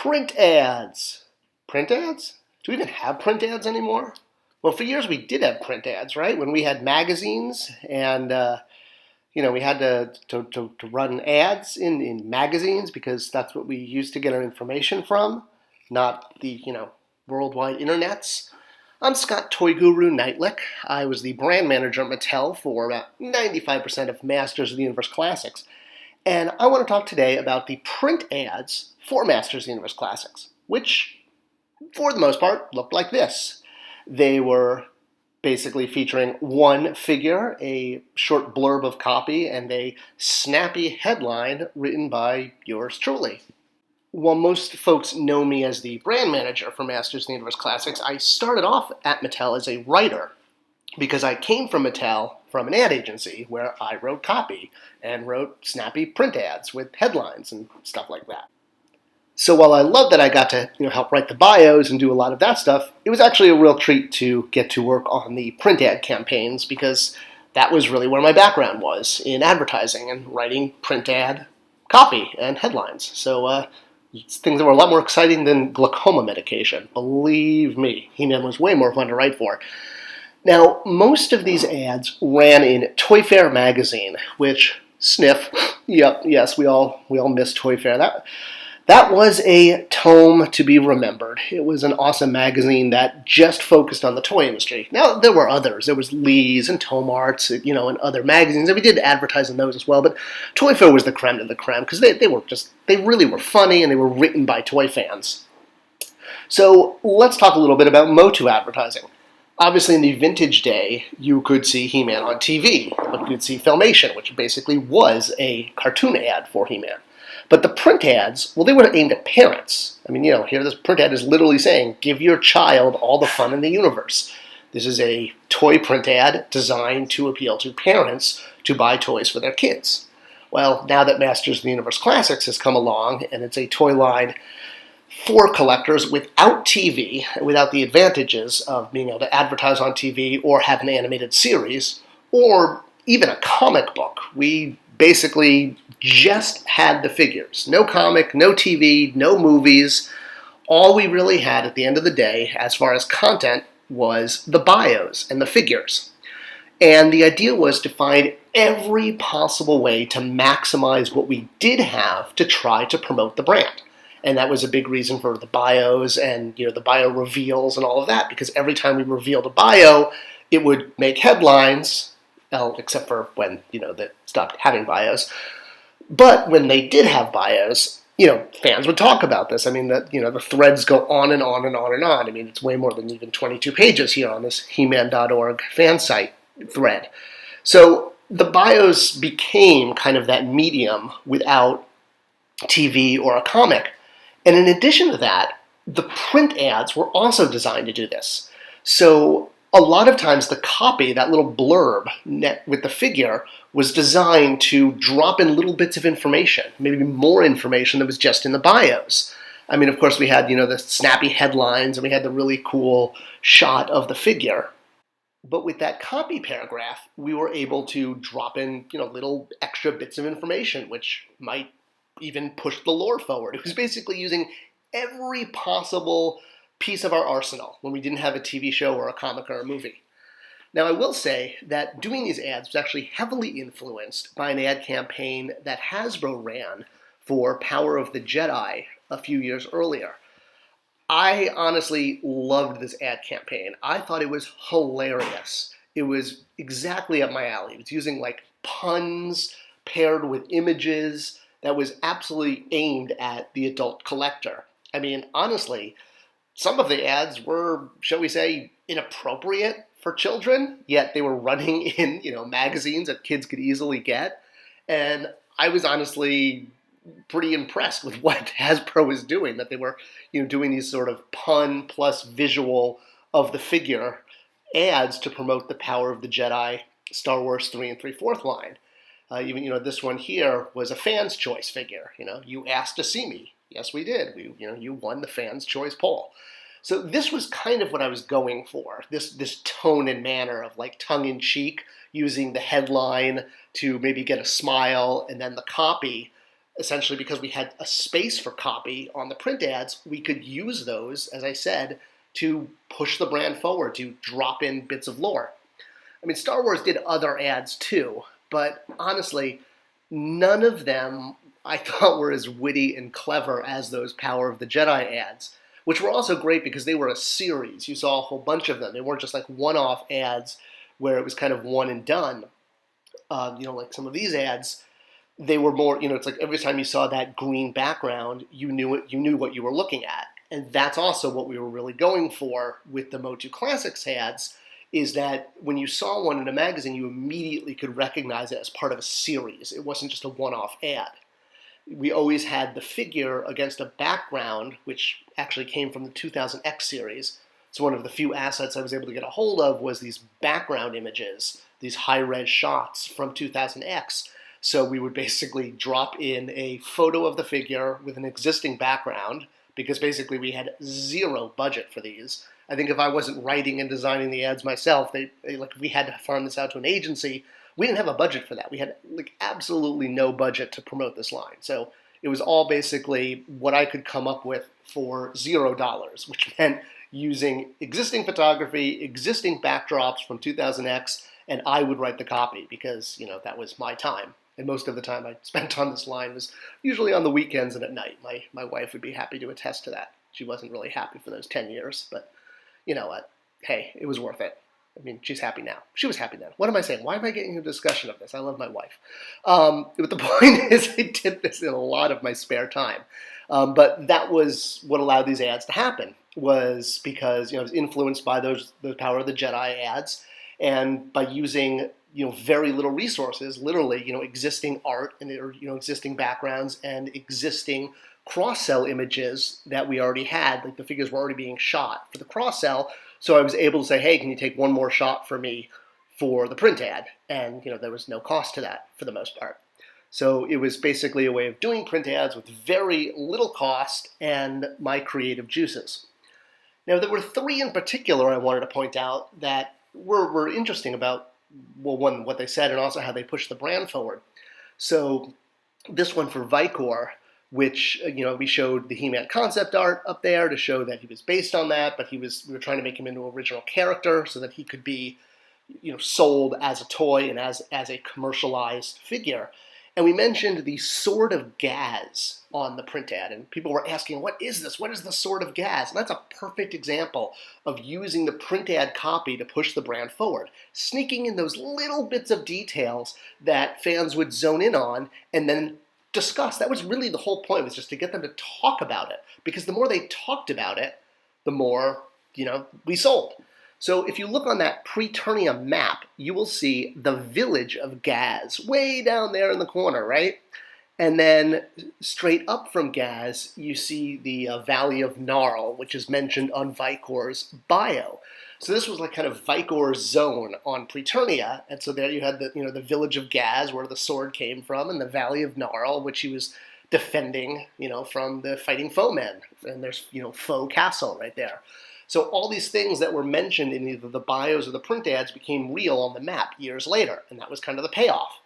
Print ads. Print ads? Do we even have print ads anymore? Well, for years we did have print ads, right? When we had magazines and, we had to run ads in magazines because that's what we used to get our information from, not the, worldwide internets. I'm Scott ToyGuru Neitlich. I was the brand manager at Mattel for about 95% of Masters of the Universe Classics. And I want to talk today about the print ads for Masters of the Universe Classics, which, for the most part, looked like this. They were basically featuring one figure, a short blurb of copy, and a snappy headline written by yours truly. While most folks know me as the brand manager for Masters of the Universe Classics, I started off at Mattel as a writer because I came from Mattel from an ad agency where I wrote copy and wrote snappy print ads with headlines and stuff like that. So while I love that I got to help write the bios and do a lot of that stuff, it was actually a real treat to get to work on the print ad campaigns because that was really where my background was, in advertising and writing print ad copy and headlines. So it's things that were a lot more exciting than glaucoma medication. Believe me, He-Man was way more fun to write for. Now, most of these ads ran in Toy Fair magazine, which, sniff, yes, we all miss Toy Fair. That was a tome to be remembered. It was an awesome magazine that just focused on the toy industry. Now, there were others. There was Lee's and Tome Arts, and other magazines, and we did advertise in those as well, but Toy Fair was the creme de la creme, because they really were funny, and they were written by toy fans. So, let's talk a little bit about MOTU advertising. Obviously, in the vintage day, you could see He-Man on TV, but you could see Filmation, which basically was a cartoon ad for He-Man. But the print ads, well, they were aimed at parents. I mean, here this print ad is literally saying, give your child all the fun in the universe. This is a toy print ad designed to appeal to parents to buy toys for their kids. Well, now that Masters of the Universe Classics has come along, and it's a toy line for collectors without TV, without the advantages of being able to advertise on TV or have an animated series, or even a comic book. We basically just had the figures. No comic, no TV, no movies. All we really had at the end of the day, as far as content, was the bios and the figures. And the idea was to find every possible way to maximize what we did have to try to promote the brand. And that was a big reason for the bios and the bio reveals and all of that, because every time we revealed a bio, it would make headlines, except for when they stopped having bios. But when they did have bios, fans would talk about this. I mean, the threads go on and on and on and on. I mean, it's way more than even 22 pages here on this He-Man.org fan site thread. So the bios became kind of that medium without TV or a comic. And in addition to that, the print ads were also designed to do this. So a lot of times the copy, that little blurb with the figure, was designed to drop in little bits of information, maybe more information that was just in the bios. I mean, of course, we had, the snappy headlines, and we had the really cool shot of the figure. But with that copy paragraph, we were able to drop in, little extra bits of information, which might even push the lore forward. It was basically using every possible piece of our arsenal when we didn't have a TV show or a comic or a movie. Now, I will say that doing these ads was actually heavily influenced by an ad campaign that Hasbro ran for Power of the Jedi a few years earlier. I honestly loved this ad campaign. I thought it was hilarious. It was exactly up my alley. It was using puns paired with images that was absolutely aimed at the adult collector. I mean, honestly, some of the ads were, shall we say, inappropriate for children, yet they were running in, magazines that kids could easily get. And I was honestly pretty impressed with what Hasbro was doing, that they were, doing these sort of pun plus visual of the figure ads to promote the Power of the Jedi Star Wars 3 3/4 line. Even, this one here was a fan's choice figure. You asked to see me. Yes, we did. You won the fan's choice poll. So this was kind of what I was going for, this tone and manner of tongue-in-cheek, using the headline to maybe get a smile, and then the copy essentially because we had a space for copy on the print ads, we could use those, as I said, to push the brand forward, to drop in bits of lore. I mean, Star Wars did other ads too, but honestly, none of them I thought were as witty and clever as those Power of the Jedi ads, which were also great because they were a series. You saw a whole bunch of them. They weren't just like one-off ads where it was kind of one and done. Like some of these ads, they were more, it's like every time you saw that green background, you knew what you were looking at. And that's also what we were really going for with the MOTU Classics ads, is that when you saw one in a magazine, you immediately could recognize it as part of a series. It wasn't just a one-off ad. We always had the figure against a background, which actually came from the 2000X series. So one of the few assets I was able to get a hold of was these background images, these high-res shots from 2000X. So we would basically drop in a photo of the figure with an existing background, because basically we had zero budget for these. I think if I wasn't writing and designing the ads myself, we had to farm this out to an agency. We didn't have a budget for that. We had absolutely no budget to promote this line. So it was all basically what I could come up with for $0, which meant using existing photography, existing backdrops from 2000X, and I would write the copy because, that was my time. And most of the time I spent on this line was usually on the weekends and at night. My wife would be happy to attest to that. She wasn't really happy for those 10 years, but you know what? Hey, it was worth it. I mean, she's happy now. She was happy then. What am I saying? Why am I getting into a discussion of this? I love my wife. But the point is I did this in a lot of my spare time. But that was what allowed these ads to happen, was because I was influenced by those Power of the Jedi ads, and by using very little resources, literally existing art and existing backgrounds and existing cross-sell images that we already had, like the figures were already being shot for the cross-sell. So I was able to say, hey, can you take one more shot for me for the print ad? And there was no cost to that for the most part. So it was basically a way of doing print ads with very little cost and my creative juices. Now, there were three in particular I wanted to point out that were interesting about, well, one, what they said, and also how they pushed the brand forward. So this one for Vicor, which, we showed the He-Man concept art up there to show that he was based on that, but we were trying to make him into an original character so that he could be, sold as a toy and as a commercialized figure. And we mentioned the Sword of Gaz on the print ad, and people were asking, what is this? What is the Sword of Gaz? And that's a perfect example of using the print ad copy to push the brand forward, sneaking in those little bits of details that fans would zone in on and then discuss. That was really the whole point, was just to get them to talk about it, because the more they talked about it, the more, we sold. So if you look on that Preternia map, you will see the village of Gaz way down there in the corner, right? And then straight up from Gaz, you see the Valley of Gnarl, which is mentioned on Vicor's bio. So this was like kind of Vicor's zone on Preternia, and so there you had the village of Gaz, where the sword came from, and the Valley of Gnarl, which he was defending, from the fighting foemen. And there's, Foe Castle right there. So all these things that were mentioned in either the bios or the print ads became real on the map years later, and that was kind of the payoff.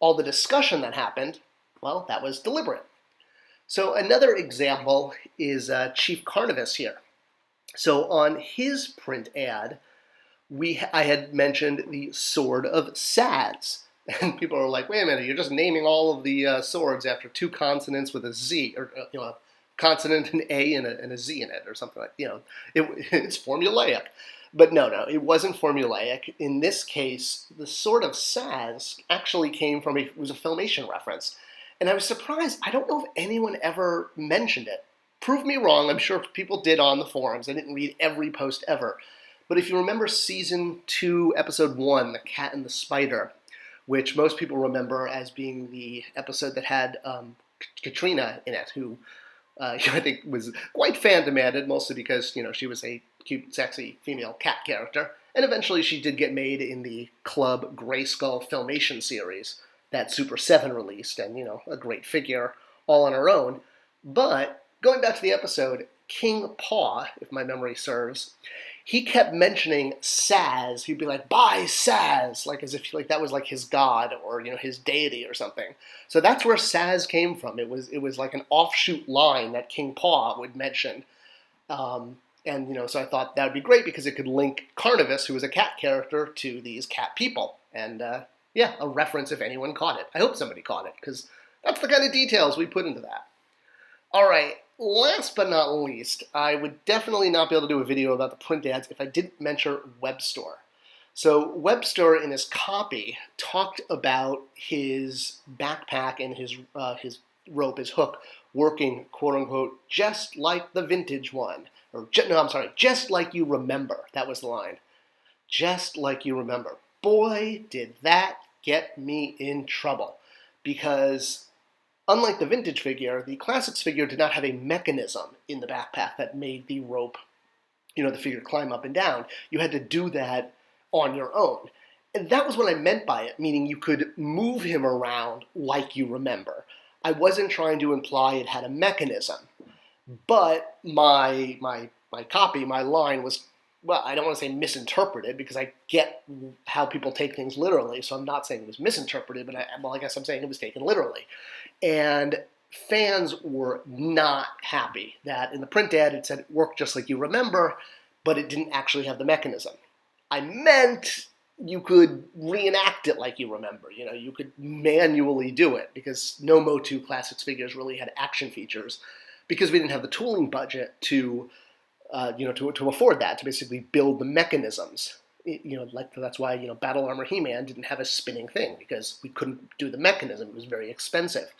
All the discussion that happened, well, that was deliberate. So another example is Chief Carnivus here. So on his print ad, I had mentioned the Sword of Saz. And people are like, wait a minute, you're just naming all of the swords after two consonants with a Z, or a consonant, an A, and a Z in it, or something like, it's formulaic. But no, it wasn't formulaic. In this case, the Sword of Saz actually came from it was a Filmation reference. And I was surprised. I don't know if anyone ever mentioned it. Prove me wrong. I'm sure people did on the forums. I didn't read every post ever. But if you remember Season 2, Episode 1, The Cat and the Spider, which most people remember as being the episode that had Katrina in it, who I think was quite fan-demanded, mostly because, she was a cute, sexy female cat character. And eventually she did get made in the Club Grayskull Filmation series that Super 7 released, and, a great figure all on her own. But going back to the episode, King Paw, if my memory serves, he kept mentioning Saz. He'd be like, "Buy Saz," like as if like that was like his god or his deity or something. So that's where Saz came from. It was like an offshoot line that King Paw would mention. And so I thought that would be great because it could link Carnivus, who was a cat character, to these cat people. And yeah, a reference if anyone caught it. I hope somebody caught it because that's the kind of details we put into that. All right, last but not least, I would definitely not be able to do a video about the print ads if I didn't mention Webstore. So Webstore in his copy talked about his backpack and his rope, his hook, working, quote unquote, just like the vintage one. Just like you remember. That was the line. Just like you remember. Boy, did that get me in trouble. Because unlike the vintage figure, the classics figure did not have a mechanism in the backpack that made the rope, the figure climb up and down. You had to do that on your own. And that was what I meant by it, meaning you could move him around like you remember. I wasn't trying to imply it had a mechanism. But my copy, my line was, well, I don't want to say misinterpreted because I get how people take things literally, so I'm not saying it was misinterpreted, but I guess I'm saying it was taken literally. And fans were not happy that in the print ad it said it worked just like you remember, but it didn't actually have the mechanism. I meant you could reenact it like you remember. You could manually do it because no MOTU Classics figures really had action features, because we didn't have the tooling budget to afford that, to basically build the mechanisms. That's why Battle Armor He-Man didn't have a spinning thing, because we couldn't do the mechanism. It was very expensive.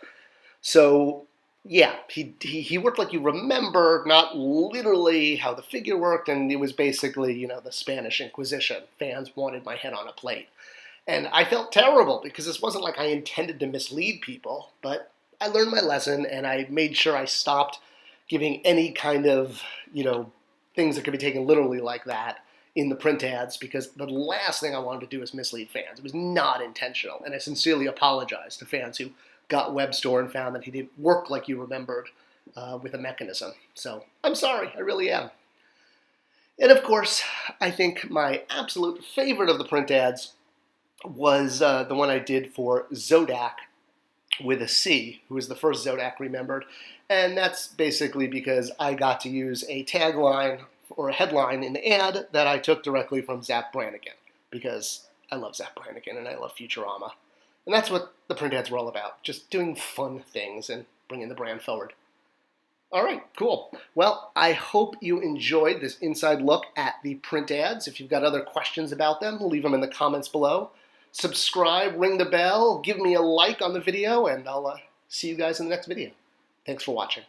So yeah, he worked like you remember, not literally how the figure worked, and it was basically the Spanish Inquisition. Fans wanted my head on a plate, and I felt terrible because this wasn't like I intended to mislead people, but I learned my lesson, and I made sure I stopped giving any kind of, things that could be taken literally like that in the print ads, because the last thing I wanted to do was mislead fans. It was not intentional, and I sincerely apologize to fans who got Webstore and found that he didn't work like you remembered with a mechanism. So I'm sorry, I really am. And of course, I think my absolute favorite of the print ads was the one I did for Zodak with a C, who was the first Zodak remembered. And that's basically because I got to use a tagline or a headline in the ad that I took directly from Zap Brannigan, because I love Zap Brannigan and I love Futurama. And that's what the print ads were all about, just doing fun things and bringing the brand forward. All right, cool. Well, I hope you enjoyed this inside look at the print ads. If you've got other questions about them, leave them in the comments below. Subscribe, ring the bell, give me a like on the video, and I'll see you guys in the next video. Thanks for watching.